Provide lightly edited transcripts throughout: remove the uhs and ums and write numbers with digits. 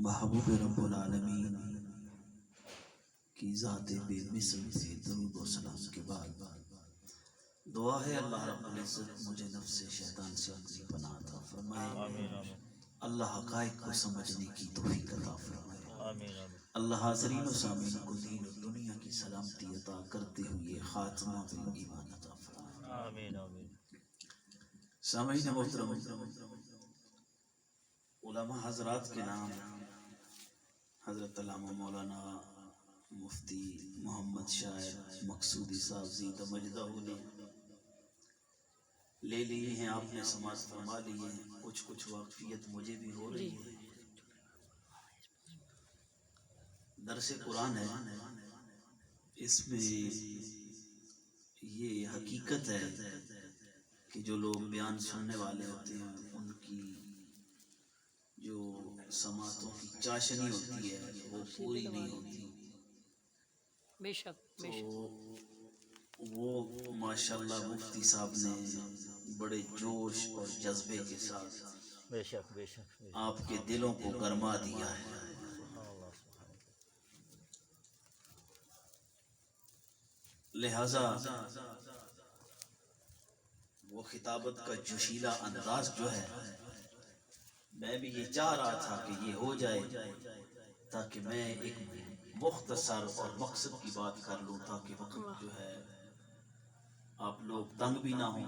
محبوب رب العالمین کی ذات بے مثل سے درود و سلام کے بعد دعا ہے اللہ رب العزت مجھے نفس شیطان سے اپنی پناہ عطا فرمائے، اللہ حقائق کو سمجھنے کی توفیق عطا فرمائے، اللہ حاضرین و سامعین کو دین و دنیا کی سلامتی عطا کرتے ہوئے خاتمہ بالایمان عطا فرمائے۔ سامعین محترم، علماء حضرات کے نام حضرت علامہ مولانا مفتی محمد شاعر مقصودی صاحب زیدہ مجدہ نے لے لیے ہیں، آپ نے سماعت فرما لیے ہیں، کچھ واقفیت مجھے بھی ہو رہی ہے۔ درس قرآن ہے، اس میں یہ حقیقت ہے کہ جو لوگ بیان سننے والے ہوتے ہیں ان کی جو سماعتوں کی چاشنی ہوتی ہے وہ پوری نہیں ہوتی، بے شک بے شک۔ تو وہ ماشاءاللہ مفتی صاحب نے بڑے جوش اور جذبے کے ساتھ بے شک بے شک آپ کے دلوں کو گرما دیا ہے۔ لہذا وہ خطابت کا جوشیلا انداز جو ہے، میں بھی یہ چاہ رہا تھا کہ یہ ہو جائے تاکہ میں ایک مختصر اور مقصد کی بات کر لوں، تاکہ وقت جو ہے آپ لوگ تنگ بھی نہ ہوں۔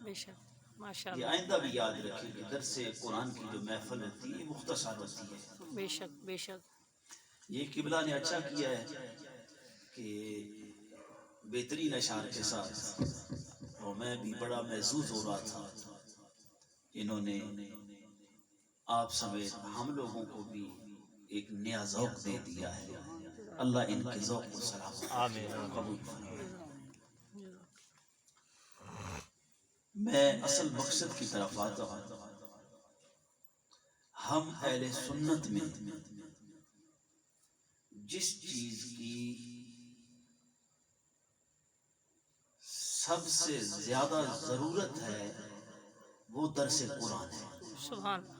بے شک ماشاء یہ اللہ۔ آئندہ بھی یاد رکھیں کہ درس قرآن کی جو محفل ہوتی ہے مختصر ہوتی ہے۔ بے شک بے شک۔ یہ قبلہ نے اچھا کیا ہے کہ بہترین اشعار کے ساتھ، اور میں بھی بڑا محظوظ ہو رہا تھا، انہوں نے آپ سمیت ہم لوگوں کو بھی ایک نیا ذوق دے دیا ہے۔ اللہ ان کے ذوق کو سلام قبول فرمائے۔ میں اصل مقصد کی طرف آتا ہوں۔ ہم اہل سنت میں جس چیز کی سب سے زیادہ ضرورت ہے وہ درس قرآن ہے، سبحان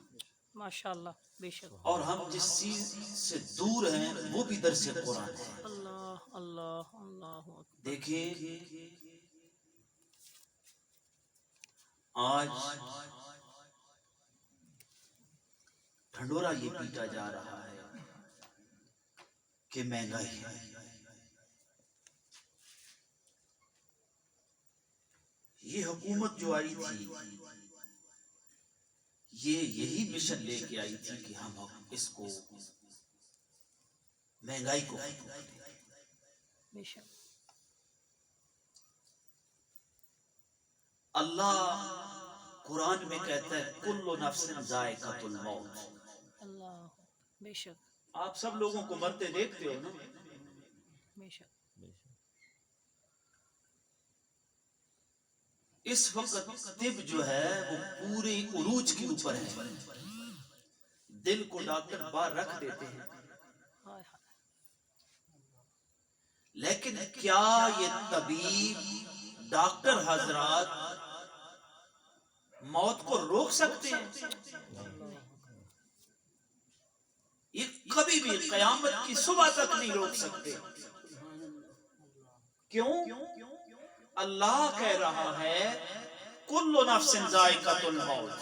ماشاء اللہ بے شک۔ اور ہم جس چیز سے دور ہیں وہ بھی درس قرآن ہے۔ اللہ اللہ اللہ اکبر۔ دیکھیں آج ڈھنڈورا یہ پیٹا جا رہا ہے کہ مہنگائی ہے۔ یہ حکومت جو آئی تھی یہ یہی مشن لے کے آئی تھی کہ ہم اس کو مہنگائی کو ختم کریں۔ بے شک اللہ قرآن میں کہتا ہے کل نفس ذائقۃ الموت۔ اللہ بے شک آپ سب لوگوں کو مرتے دیکھتے ہو نا، بے شک۔ اس وقت طب جو ہے وہ پورے عروج کے اوپر ہے، دل کو ڈاکٹر باہر رکھ دیتے ہیں، ہائے ہائے۔ لیکن کیا یہ طبیب ڈاکٹر حضرات موت کو روک سکتے ہیں؟ یہ کبھی بھی قیامت کی صبح تک نہیں روک سکتے۔ کیوں؟ اللہ کہہ رہا ہے کل نفس ذائقۃ الموت،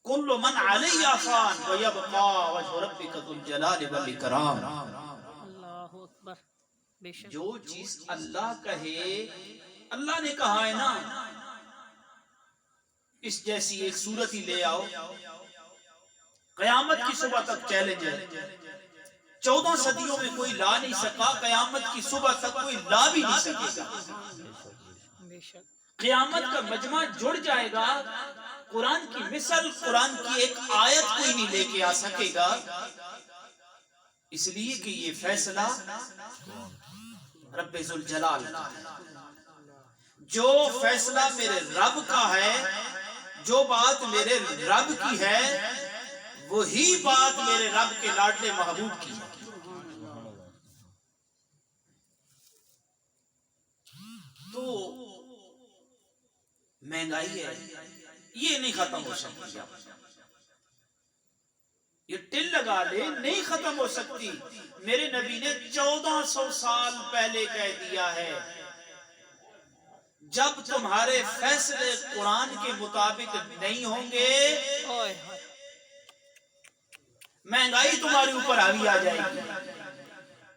کل من علیہا فان ویبقی وجہ ربک ذو الجلال والاکرام۔ اللہ اکبر بے شک۔ جو چیز اللہ کہے، اللہ نے کہا ہے نا، اس جیسی ایک صورت ہی لے آؤ، قیامت کی صبح تک چیلنج ہے، 14 صدیوں میں کوئی لا نہیں سکا، قیامت کی صبح تک کوئی لا بھی نہیں سکے گا۔ بے شک قیامت کا مجمع جڑ جائے گا، قرآن کی مثل، قرآن کی ایک آیت کوئی نہیں لے کے آ سکے گا، اس لیے کہ یہ فیصلہ رب ذوالجلال کا ہے۔ جو فیصلہ میرے رب کا ہے، جو بات میرے رب کی ہے، وہی بات میرے رب کے لاڈلے محبوب کی ہے۔ تو مہنگائی ہے، یہ نہیں ختم ہو سکتی۔ یہ ٹل لگا لے نہیں ختم ہو سکتی. میرے نبی نے 1400 سال پہلے کہہ دیا ہے جب تمہارے فیصلے قرآن کے مطابق نہیں ہوں گے ہائے ہائے مہنگائی تمہارے اوپر آ جائے گی.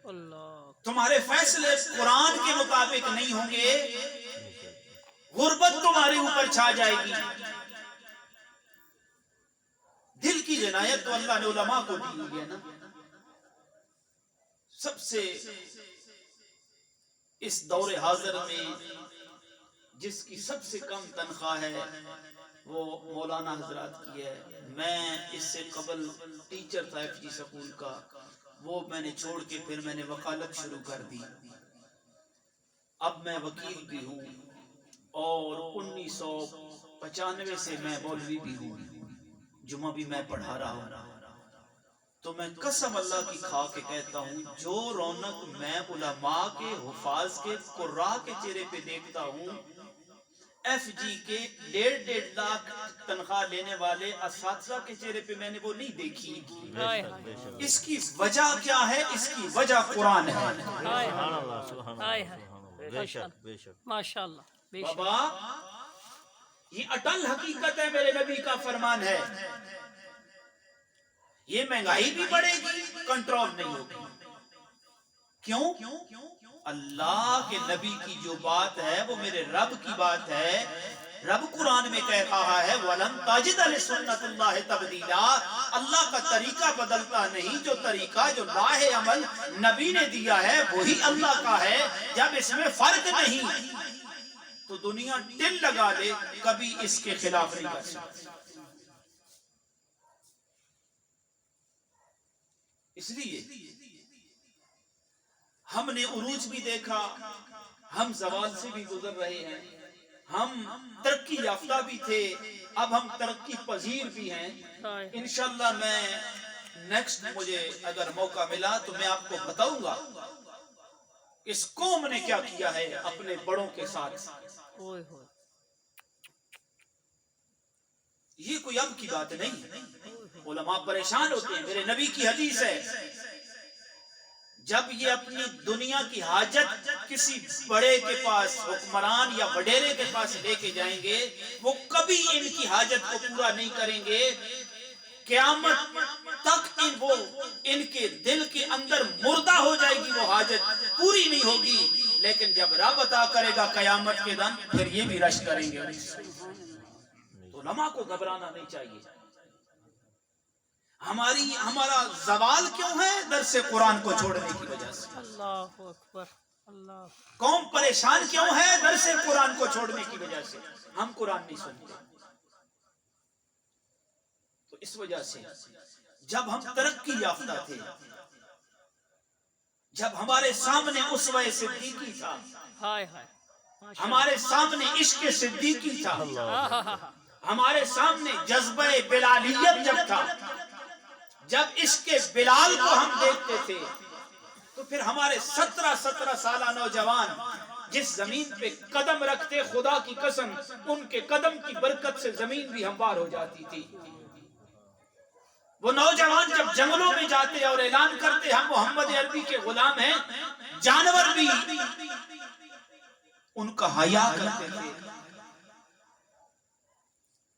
اللہ تمہارے فیصلے قرآن کے مطابق نہیں ہوں گے غربت تمہارے اوپر چھا جائے گی. دل کی عنایت تو اللہ نے علماء کو دی ہوئی ہے نا. سب سے اس دور حاضر میں جس کی سب سے کم تنخواہ ہے وہ مولانا حضرات کی ہے. میں اس سے قبل ٹیچر تھا ایف جی سکول کا، وہ میں نے چھوڑ کے پھر میں نے وکالت شروع کر دی. اب میں وکیل بھی ہوں اور 1995 سے میں مولوی بھی ہوں، جمعہ بھی میں پڑھا رہا ہوں. تو میں قسم اللہ کی کھا کے کہتا ہوں جو رونق میں علماء کے حفاظ کے قراء کے چہرے پہ دیکھتا ہوں ایف جی کے 1.5 لاکھ تنخواہ لینے والے اساتذہ کے چہرے پہ میں نے وہ نہیں دیکھی. ہائے ہائے اس کی وجہ کیا ہے؟ اس کی وجہ قرآن ہے. ہائے سبحان اللہ سبحان ہائے اللہ ہائے سبحان اللہ. بے شک بے شک. ماشاء اللہ بے شک بابا یہ اٹل حقیقت ہے، میرے نبی کا فرمان ہے. یہ مہنگائی بھی بڑھے گی کنٹرول نہیں ہوگی. کیوں؟ اللہ کے نبی کی جو بات ہے وہ میرے رب کی بات ہے. رب قرآن میں کہہ رہا ہے وَلَن تَجِدَ لِسُنَّتِ اللَّهِ تَبْدِيلًا. اللہ کا طریقہ بدلتا نہیں. جو طریقہ جو راہ عمل نبی نے دیا ہے وہی اللہ کا ہے. جب اس میں فرق نہیں تو دنیا ٹل لگا لے کبھی اس کے خلاف نہیں کر سکتی. اس لیے ہم نے عروج بھی دیکھا، ہم زوال سے بھی گزر رہے ہیں، ہم ترقی یافتہ بھی تھے، اب ہم ترقی پذیر بھی ہیں. انشاءاللہ میں نیکسٹ مجھے اگر موقع ملا تو میں آپ کو بتاؤں گا اس قوم نے کیا کیا ہے اپنے بڑوں کے ساتھ. ہوئے ہوئے یہ کوئی اب کی بات نہیں. علماء پریشان ہوتے ہیں. میرے نبی کی حدیث ہے جب یہ اپنی دنیا کی حاجت کسی بڑے کے پاس حکمران یا وڈیرے کے پاس لے کے جائیں گے وہ کبھی ان کی حاجت کو پورا نہیں کریں گے. قیامت تک ان کے دل کے اندر مردہ ہو جائے گی، وہ حاجت پوری نہیں ہوگی. لیکن جب رب عطا کرے گا قیامت کے دن پھر یہ بھی رش کریں گے. تو علماء کو گھبرانا نہیں چاہیے. ہمارا زوال کیوں ہے؟ درس قرآن کو چھوڑنے کی وجہ سے. اللہ اکبر اللہ. قوم پریشان کیوں ہے؟ درس قرآن کو چھوڑنے کی وجہ سے. ہم قرآن نہیں سنتے. تو اس وجہ سے جب ہم ترقی یافتہ تھے، جب ہمارے سامنے اسوہ صدیقی تھا، ہائے ہائے ہمارے سامنے عشق صدیقی تھا، ہمارے سامنے جذبہ بلالیت جب تھا، جب عشق بلال کو ہم دیکھتے تھے تو پھر ہمارے 17 سالہ نوجوان جس زمین پہ قدم رکھتے خدا کی قسم ان کے قدم کی برکت سے زمین بھی ہموار ہو جاتی تھی. وہ نوجوان جب جنگلوں میں جاتے اور اعلان کرتے ہم محمد عربی کے غلام ہیں، جانور بھی ان کا حیا کرتے تھے.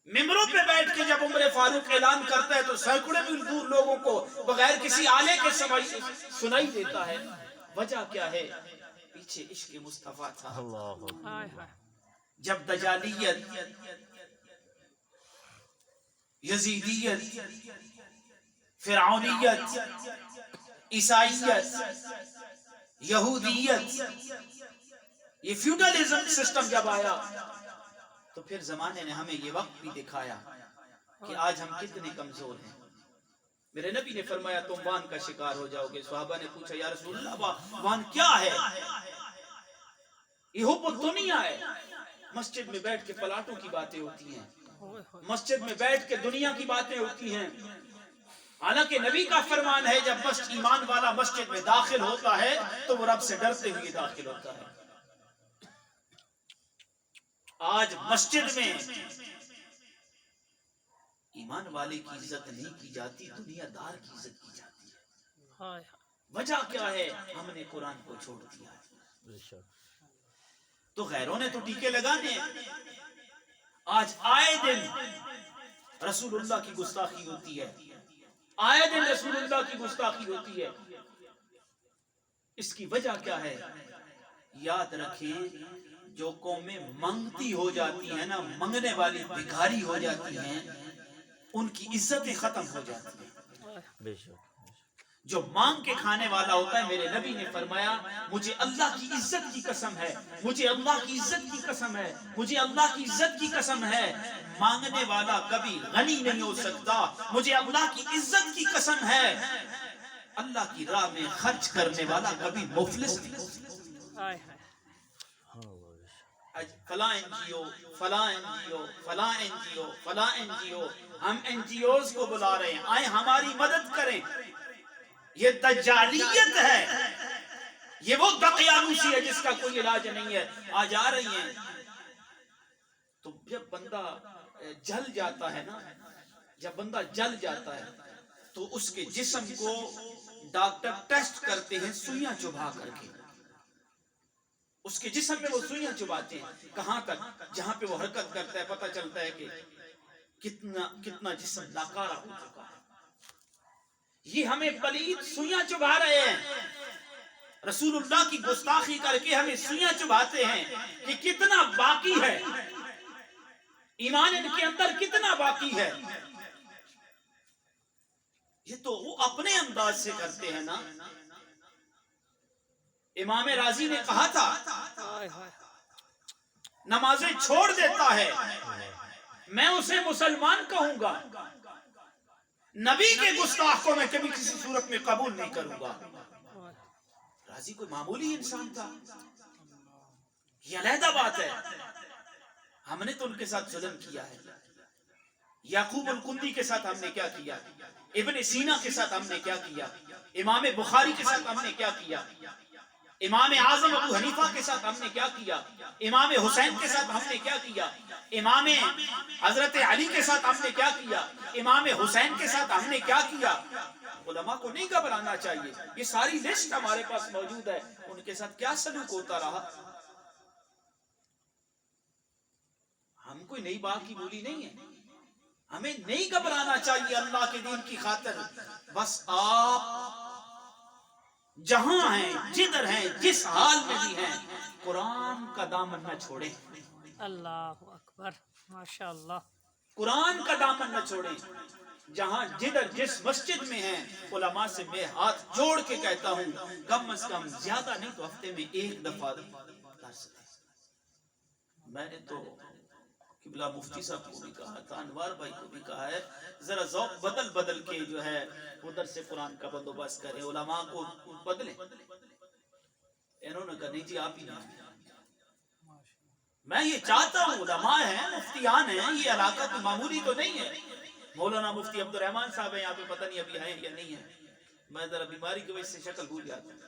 ممبروں پہ بیٹھ کے جب عمر فاروق اعلان کرتا ہے تو سینکڑے میل دور لوگوں کو بغیر کسی آلے کے سنائی دیتا ہے. وجہ کیا ہے؟ پیچھے عشق مصطفیٰ تھا. ہائے ہائے جب دجالیت، یزیدیت، فرعونیت، عیسائیت، یہودیت، یہ فیوڈلزم سسٹم جب آیا تو پھر زمانے نے ہمیں یہ وقت بھی دکھایا کہ آج ہم کتنے کمزور ہیں. میرے نبی نے فرمایا تم وان کا شکار ہو جاؤ گے. صحابہ نے پوچھا یا رسول اللہ وان کیا ہے؟ یہ حب الدنیا ہے. مسجد میں بیٹھ کے پلاٹوں کی باتیں ہوتی ہیں، مسجد میں بیٹھ کے دنیا کی باتیں ہوتی ہیں. حالانکہ نبی کا فرمان ہے جب ایمان والا مسجد میں داخل ہوتا ہے تو وہ رب سے ڈرتے ہوئے داخل ہوتا ہے. آج مسجد میں ایمان والے کی عزت نہیں کی جاتی، دنیا دار کی عزت کی جاتی ہے۔ ہائے وجہ کیا ہے؟ ہم نے قرآن کو چھوڑ دیا ہے۔ بے شک تو غیروں نے تو ٹیکے لگانے ہیں۔ آج آئے دن رسول اللہ کی گستاخی ہوتی ہے، آئے دن رسول اللہ کی گستاخی ہوتی ہے۔ اس کی وجہ کیا ہے؟ یاد رکھیں، جو قومیں منگتی ہو جاتی ہیں نا، منگنے والی بھکاری ہو جاتی ہیں، ان کی عزتیں ختم ہو جاتی ہیں۔ بے شک جو مانگ کے کھانے والا ہوتا ہے، میرے نبی نے فرمایا مجھے اللہ کی عزت کی قسم ہے، مجھے اللہ کی عزت کی قسم ہے، مجھے اللہ کی عزت کی قسم ہے، مانگنے والا کبھی غنی نہیں ہو سکتا، مجھے اللہ کی عزت کی قسم ہے، اللہ کی راہ میں خرچ کرنے والا کبھی مفلس نہیں ہو سکتا۔ ہائے سبحان اللہ بے شک آج فلاں این جی او، فلاں این جی او، فلاں این جی او، فلاں این جی او، ہم این جی اوز کو بلا رہے ہیں، آئیں ہماری مدد کریں۔ یہ دجالیت ہے، یہ وہ دقیانوسی ہے جس کا کوئی علاج نہیں ہے۔ آج آ رہی ہیں تو جب بندہ جل جاتا ہے نا، جب بندہ جل جاتا ہے تو اس کے جسم کو ڈاکٹر ٹیسٹ کرتے ہیں سوئیاں چبھا کر کے، اس کے جسم میں وہ سوئیاں چبھاتے ہیں، کہاں تک؟ جہاں پہ وہ حرکت کرتا ہے پتہ چلتا ہے کہ کتنا جسم ناکارہ ہو چکا ہے۔ یہ ہمیں پلید سوئیاں چبھا رہے ہیں، رسول اللہ کی گستاخی کر کے ہمیں سوئیاں چبھاتے ہیں کہ کتنا باقی ہے، ایمان ان کے اندر کتنا باقی ہے۔ یہ تو وہ اپنے انداز سے کرتے ہیں نا۔ امام راضی نے کہا تھا ہائے ہائے نمازیں چھوڑ دیتا ہے میں اسے مسلمان کہوں گا، نبی کے گستاخ کو میں کبھی کسی صورت میں قبول نہیں کروں گا۔ راضی کوئی معمولی انسان تھا، یہ علیحدہ بات ہے۔ ہم نے تو ان کے ساتھ ظلم کیا ہے، یعقوب الکندی کے ساتھ ہم نے کیا کیا، ابن سینا کے ساتھ ہم نے کیا کیا، امام بخاری کے ساتھ ہم نے کیا کیا، امام اعظم ابو حنیفہ کے ساتھ ہم نے کیا کیا، امام حسین کے ساتھ ہم نے کیا کیا، امام حضرت علی کے ساتھ ہم نے کیا کیا، امام حسین کے ساتھ ہم نے کیا کیا۔ علماء کو نہیں گھبرانا چاہیے، یہ ساری لسٹ ہمارے پاس موجود ہے، ان کے ساتھ کیا سلوک ہوتا رہا۔ ہم کوئی نئی بات کی بولی نہیں ہے، ہمیں نہیں گھبرانا چاہیے اللہ کے دین کی خاطر۔ بس آپ جہاں ہیں، جدھر ہیں، جس حال میں بھی ہیں، قرآن کا دامن نہ چھوڑیں، اللہ اکبر ماشاء اللہ۔ قرآن کا دامن نہ چھوڑیں۔ جہاں جدھر جس مسجد میں ہیں، علماء سے میں ہاتھ جوڑ کے کہتا ہوں کم از کم زیادہ نہیں تو ہفتے میں ایک دفعہ درس دیں۔ میں نے تو قبلہ مفتی صاحب کو بھی کہا تھا، انوار بھائی کو بھی کہا ہے، ذرا ذوق بدل بدل کے جو ہے ادھر سے قرآن کا بندوبست کریں، علماء کو بدلیں۔ انہوں نے کہا نہیں جی آپ ہی نہیں۔ میں یہ چاہتا ہوں، علماء ہیں، مفتیان ہیں، یہ علاقہ تو معمولی تو نہیں ہے۔ مولانا مفتی عبد الرحمن صاحب ہیں یہاں پہ، پتہ نہیں ابھی ہیں یا نہیں ہیں، میں ذرا بیماری کی وجہ سے شکل بھول جاتا ہوں۔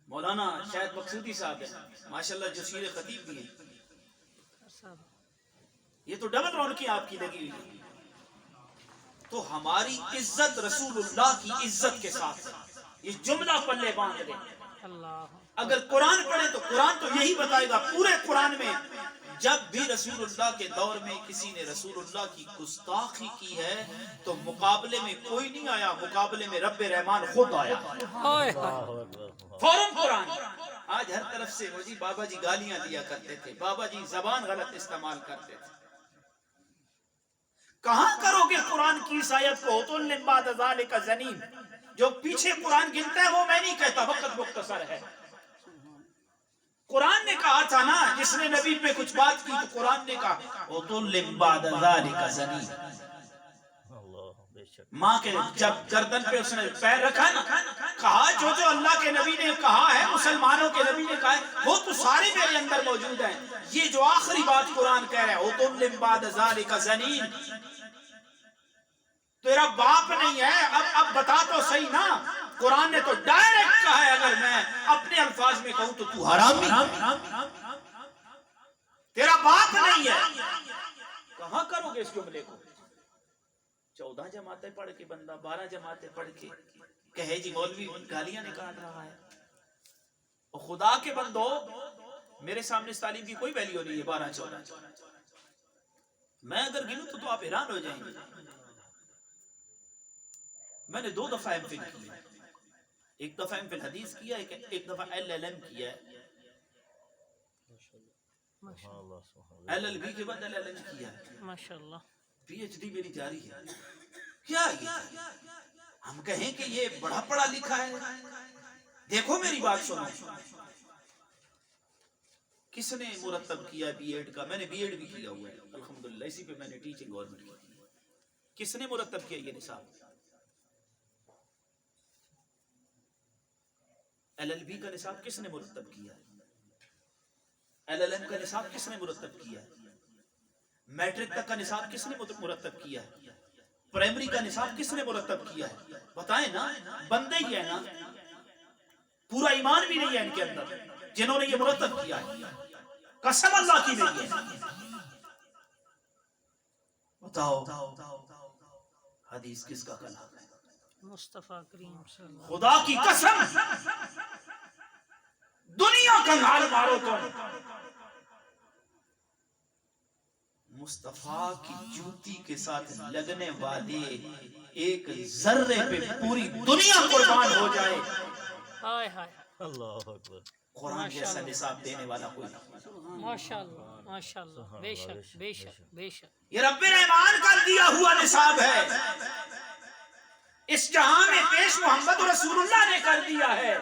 مولانا شاید مقصودی صاحب ہیں، ماشاءاللہ جسیر خطیب بھی ہیں۔ یہ تو ڈبل رونقی آپ کی لگی ہوئی ہے۔ تو ہماری عزت رسول اللہ کی عزت کے ساتھ ہے، یہ جملہ پلے باندھ لیں۔ اللہ اگر قرآن پڑھیں تو قرآن تو یہی بتائے گا، پورے قرآن میں جب بھی رسول اللہ کے دور میں کسی نے رسول اللہ کی گستاخی کی ہے تو مقابلے میں کوئی نہیں آیا، مقابلے میں رب رحمان خود آیا، ہائے ہائے فوراً قرآن۔ آج ہر طرف سے وہ جی بابا جی گالیاں دیا کرتے تھے، بابا جی زبان غلط استعمال کرتے تھے۔ کہاں کرو گے قرآن کی اس آیت کو؟ اُتُلٍّ بَعْدَ ذَلِكَ زَنِيمٍ۔ جو پیچھے قرآن گنتا ہے وہ میں نہیں کہتا، وقت مختصر ہے۔ قرآن نے کہا تھا نا، جس نے نبی پہ کچھ بات کی تو قرآن نے کہا اُتُلٍّ بَعْدَ ذَلِكَ زَنِيمٍ۔ اللہ بے شک ماں کے جب گردن پہ اس نے پیر رکھا نا، کہا جو جو اللہ کے نبی نے کہا ہے، مسلمانوں کے نبی نے کہا ہے، وہ تو سارے میرے اندر موجود ہیں۔ یہ جو آخری بات قرآن کہہ رہا ہے اُتُلٍّ بَعْدَ ذَلِكَ زَنِيمٍ، تیرا باپ نہیں ہے، اب بتا تو صحیح نا۔ قرآن نے تو ڈائریکٹ کہا ہے، اگر میں اپنے الفاظ میں کہوں تو تو حرامی، تیرا باپ نہیں ہے۔ کہاں کرو گے اس جملے کو؟ 14 جماعتیں پڑھ کے بندہ 12 جماعتیں پڑھ کے کہے جی مولوی گالیاں نکال رہا ہے، اور خدا کے بندو میرے سامنے اس تعلیم کی کوئی ویلیو نہیں ہے 12-14، میں اگر گنوں تو آپ حیران ہو جائیں گے۔ میں نے 2 دفعہ ایم فل کیا، ایک دفعہ ایم فل حدیث کیا، ایک دفعہ LLM کیا ہے، سبحان اللہ سبحان اللہ LLB کے بعد LLM کیا ہے، ماشاء اللہ PhD میری جاری ہے۔ کیا یہ ہم کہیں کہ یہ بڑا پڑھا لکھا ہے؟ دیکھو میری بات سنو، کس نے مرتب کیا B.Ed کا؟ میں نے B.Ed بھی کیا ہوا ہے الحمدللہ، اسی پہ میں نے ٹیچنگ گورنمنٹ کی۔ کس نے مرتب کیا یہ نصاب؟ LLB کا نصاب کس نے مرتب کیا ہے؟ LLM کا نصاب کس نے مرتب کیا ہے؟ میٹرک تک کا نصاب کس نے مرتب کیا ہے؟ پرائمری کا نصاب کس نے مرتب کیا ہے؟ بتائیں نا، بندے ہی ہے نا، پورا ایمان بھی نہیں ہے ان کے اندر جنہوں نے یہ مرتب کیا ہے، قسم اللہ کی نہیں ہے۔ بتاؤ حدیث کس کا کلام ہے؟ مصطفیٰ کریم صلی اللہ خدا کی قسم دنیا کا حال مارو تم، مصطفیٰ کی جوتی کے ساتھ لگنے والے ایک ذرے پہ پوری دنیا قربان ہو جائے، ہائے ہائے اللہ اکبر قرآن جیسا نصاب دینے والا کوئی نہیں۔ ماشاء اللہ ماشاء اللہ، بے شک بے شک بے شک، یہ رب رحمان کا دیا ہوا نصاب ہے، اس جہاں میں پیش محمد رسول اللہ نے کر دیا ہے۔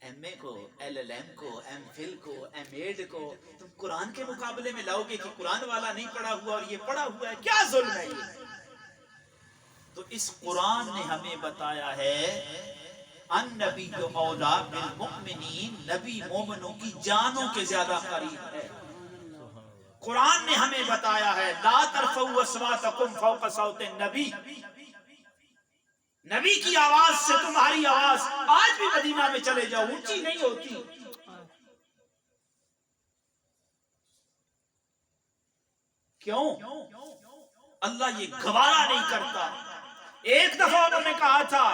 MA کو، LLM کو، MPhil کو، M.Ed کو تم قرآن کے مقابلے میں لاؤ گے کہ قرآن والا نہیں پڑھا ہوا اور یہ پڑھا ہوا ہے؟ کیا ظلم ہے یہ؟ تو اس قرآن نے ہمیں بتایا ہے النبی اولا بالمؤمنین، نبی مومنوں کی جانوں کے زیادہ قریب ہے۔ قرآن نے ہمیں بتایا ہے لا ترفعوا اصواتکم فوق صوت النبی، نبی کی آواز سے تمہاری آواز آج بھی مدینہ میں چلے جاؤ اونچی نہیں ہوتی۔ کیوں؟ اللہ یہ گوارا نہیں کرتا۔ ایک دفعہ انہوں نے کہا تھا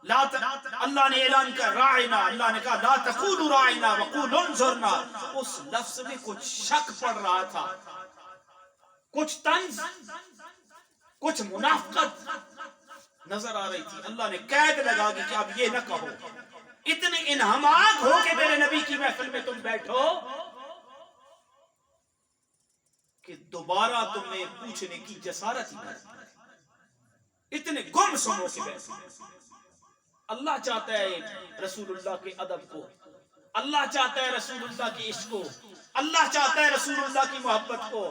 اللہ نے اعلان کر راعنا، اللہ نے کہا لا تقولوا راعنا وقولوا انظرنا، اس لفظ میں کچھ شک پڑ رہا تھا، کچھ طنز، کچھ منافقت نظر آ رہی تھی۔ اللہ نے قید لگا دی کہ اب یہ نہ کہو، اتنے انہماک ہو کہ میرے نبی کی محفل میں تم بیٹھو کہ دوبارہ تمہیں پوچھنے کی جسارت ہی نہ، اتنے گم سنو کے بیٹھو۔ اللہ چاہتا ہے رسول اللہ کے ادب کو، اللہ چاہتا ہے رسول اللہ کے عشق کو، اللہ چاہتا ہے رسول اللہ کی محبت کو،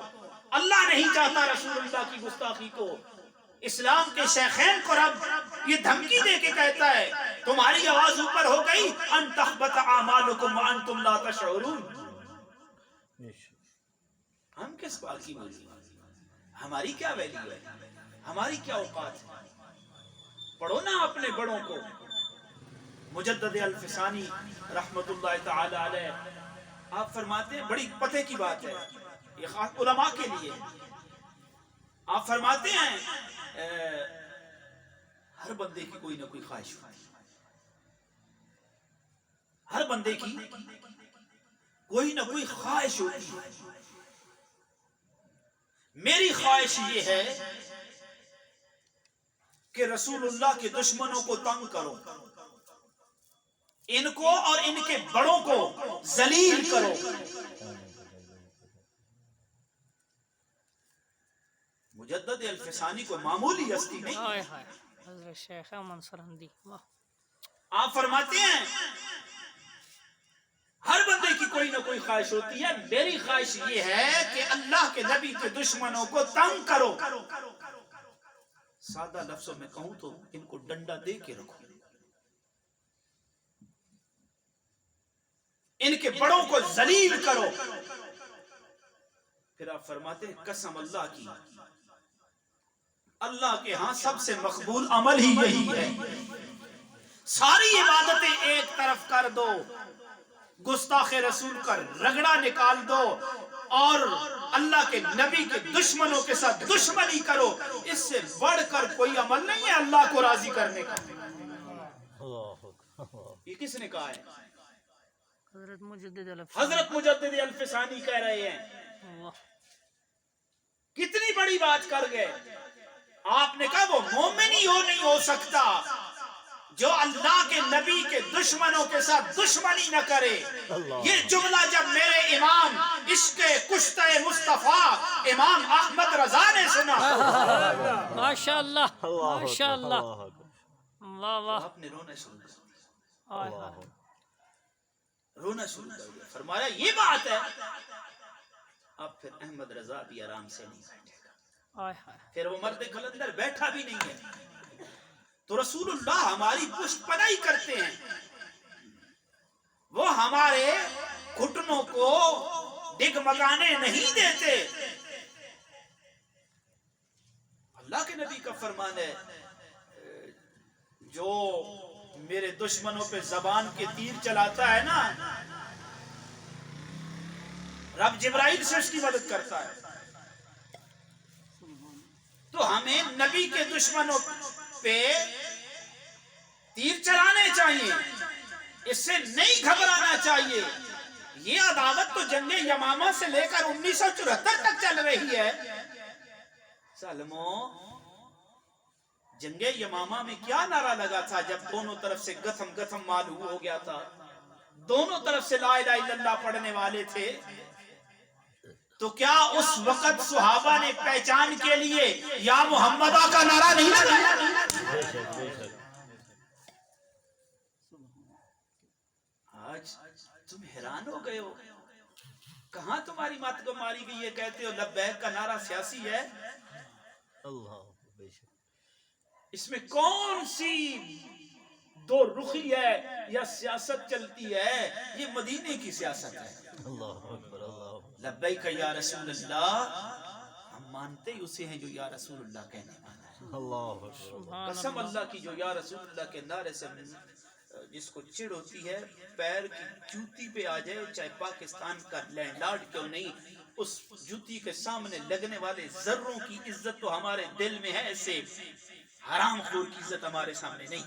اللہ نہیں چاہتا رسول اللہ کی گستاخی کو۔ اسلام کے شیخین کو رب یہ دھمکی دے کے کہتا ہے تمہاری آواز اوپر ہو گئی ان تحبط اعمالکم وانتم لا تشعرون۔ ہم کس بات کی موجود، ہماری کیا ویلیو ہے، ہماری کیا اوقات ہے؟ پڑھو نا اپنے بڑوں کو۔ مجدد الفسانی رحمت اللہ تعالی علیہ آپ فرماتے ہیں، بڑی پتے کی بات ہے یہ خاص علماء کے لیے، آپ فرماتے ہیں ہر بندے کی کوئی نہ کوئی خواہش ہوتی ہے، ہر بندے کی کوئی نہ کوئی خواہش ہوتی ہے۔ میری خواہش یہ ہے کہ رسول اللہ کے دشمنوں کو تنگ کرو، ان کو اور ان کے بڑوں کو ذلیل کرو۔ مجدد الفسانی کو معمولی ہستی نہیں، ہائے ہائے، حضرت شیخ منصور حمدی، واہ، آپ فرماتے ہیں ہر بندے کی کوئی نہ کوئی خواہش ہوتی ہے، میری خواہش یہ ہے کہ اللہ کے نبی کے دشمنوں کو تنگ کرو۔ سادہ لفظوں میں کہوں تو ان کو ڈنڈا دے کے رکھو، ان کے بڑوں کو ذلیل کرو۔ پھر آپ فرماتے ہیں قسم اللہ کی، اللہ کے ہاں سب سے مقبول عمل ہی یہی ہے۔ ساری عبادتیں ایک طرف کر دو، گستاخ رسول کا رگڑا نکال دو، اور اللہ کے نبی کے دشمنوں کے ساتھ دشمنی کرو، اس سے بڑھ کر کوئی عمل نہیں ہے اللہ کو راضی کرنے کا۔ یہ کس نے کہا ہے؟ حضرت مجدد حضرت مجدد الفسانی کہہ رہے ہیں۔ کتنی بڑی بات کر گئے۔ آپ نے کہا وہ مومن ہی نہیں ہو سکتا جو اللہ کے نبی کے دشمنوں کے ساتھ دشمنی نہ کرے۔ یہ جملہ جب میرے امام عشق کشتہ مصطفیٰ امام احمد رضا نے سنا، ماشاءاللہ ماشاءاللہ، واہ واہ، آپ نے رونا شروع کر دیا، آئے آئے، رونا شروع کر دیا۔ فرمایا یہ بات ہے، اب پھر احمد رضا بھی آرام سے نہیں بیٹھے گا۔ آئے آئے، پھر وہ مرد قلندر بیٹھا بھی نہیں ہے تو رسول اللہ ہماری پشت پناہی کرتے ہیں، وہ ہمارے گھٹنوں کو ڈگمگانے نہیں دیتے۔ اللہ کے نبی کا فرمان ہے جو میرے دشمنوں پہ زبان کے تیر چلاتا ہے نا، رب جبرائیل سے اس کی مدد کرتا ہے۔ تو ہمیں نبی کے دشمنوں پہ تیر چلانے چاہیے، اس سے نہیں گھبرانا چاہیے۔ یہ عداوت تو جنگ یمامہ سے لے کر 1974 تک چل رہی ہے۔ سالموں، جنگ یمامہ میں کیا نعرہ لگا تھا جب دونوں طرف سے گتھم گتھم معلوم ہو گیا تھا، دونوں طرف سے لا الہ الا اللہ پڑھنے والے تھے، تو کیا اس وقت صحابہ نے پہچان کے لیے یا محمدہ کا نعرہ نہیں لگایا؟ آج تم حیران ہو گئے ہو، کہاں تمہاری مات کو ماری گئی ہے؟ کہتے ہو لبیک کا نعرہ سیاسی ہے۔ اس میں کون سی دو رخی ہے یا سیاست چلتی ہے؟ یہ مدینے کی سیاست ہے۔ لبیک یا رسول اللہ، ہم مانتے ہی اسے ہیں جو یا رسول اللہ کہنے والا ہے۔ قسم اللہ کی جو یا رسول اللہ کے نعرے سے جس کو چڑ ہوتی ہے، پیر کی جوتی پہ آ جائے، چاہے پاکستان کا لینڈ لارڈ کیوں نہیں، اس جوتی کے سامنے لگنے والے ذروں کی عزت تو ہمارے دل میں ہے، ایسے حرام خور کی عزت ہمارے سامنے نہیں۔